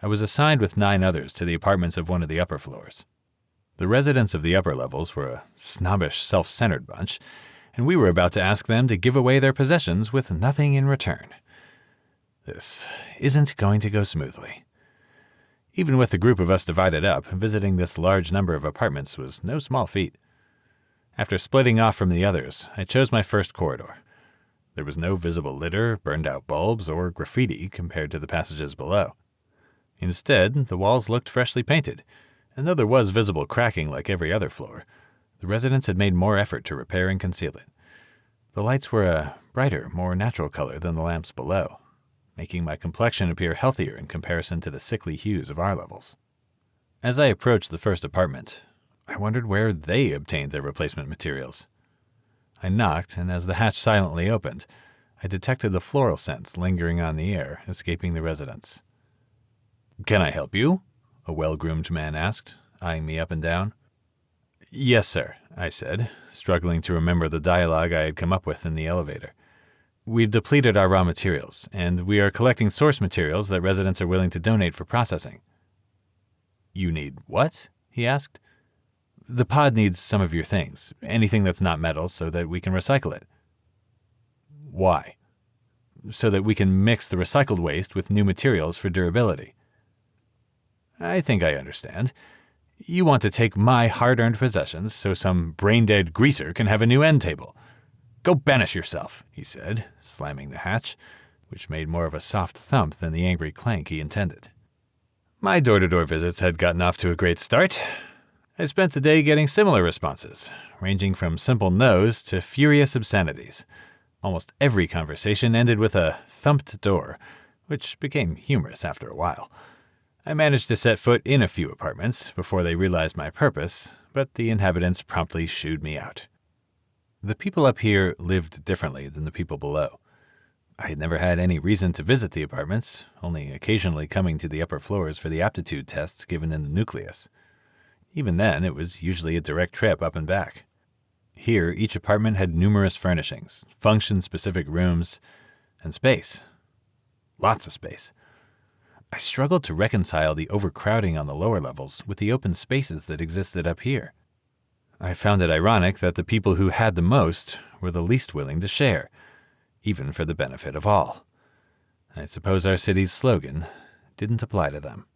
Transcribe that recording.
I was assigned with 9 others to the apartments of one of the upper floors. The residents of the upper levels were a snobbish, self-centered bunch, and we were about to ask them to give away their possessions with nothing in return. This isn't going to go smoothly. Even with the group of us divided up, visiting this large number of apartments was no small feat. After splitting off from the others, I chose my first corridor. There was no visible litter, burned-out bulbs, or graffiti compared to the passages below. Instead, the walls looked freshly painted, and though there was visible cracking like every other floor, the residents had made more effort to repair and conceal it. The lights were a brighter, more natural color than the lamps below, making my complexion appear healthier in comparison to the sickly hues of our levels. As I approached the first apartment, I wondered where they obtained their replacement materials. I knocked, and as the hatch silently opened, I detected the floral scents lingering on the air, escaping the residents. "Can I help you?" a well-groomed man asked, eyeing me up and down. "Yes, sir," I said, struggling to remember the dialogue I had come up with in the elevator. "We've depleted our raw materials, and we are collecting source materials that residents are willing to donate for processing." "You need what?" he asked. "The pod needs some of your things, anything that's not metal, so that we can recycle it." "Why?" "So that we can mix the recycled waste with new materials for durability." "I think I understand. You want to take my hard-earned possessions so some brain-dead greaser can have a new end table. Go banish yourself," he said, slamming the hatch, which made more of a soft thump than the angry clank he intended. My door-to-door visits had gotten off to a great start. I spent the day getting similar responses, ranging from simple no's to furious obscenities. Almost every conversation ended with a thumped door, which became humorous after a while. I managed to set foot in a few apartments before they realized my purpose, but the inhabitants promptly shooed me out. The people up here lived differently than the people below. I had never had any reason to visit the apartments, only occasionally coming to the upper floors for the aptitude tests given in the nucleus. Even then, it was usually a direct trip up and back. Here, each apartment had numerous furnishings, function-specific rooms, and space. Lots of space. I struggled to reconcile the overcrowding on the lower levels with the open spaces that existed up here. I found it ironic that the people who had the most were the least willing to share, even for the benefit of all. I suppose our city's slogan didn't apply to them.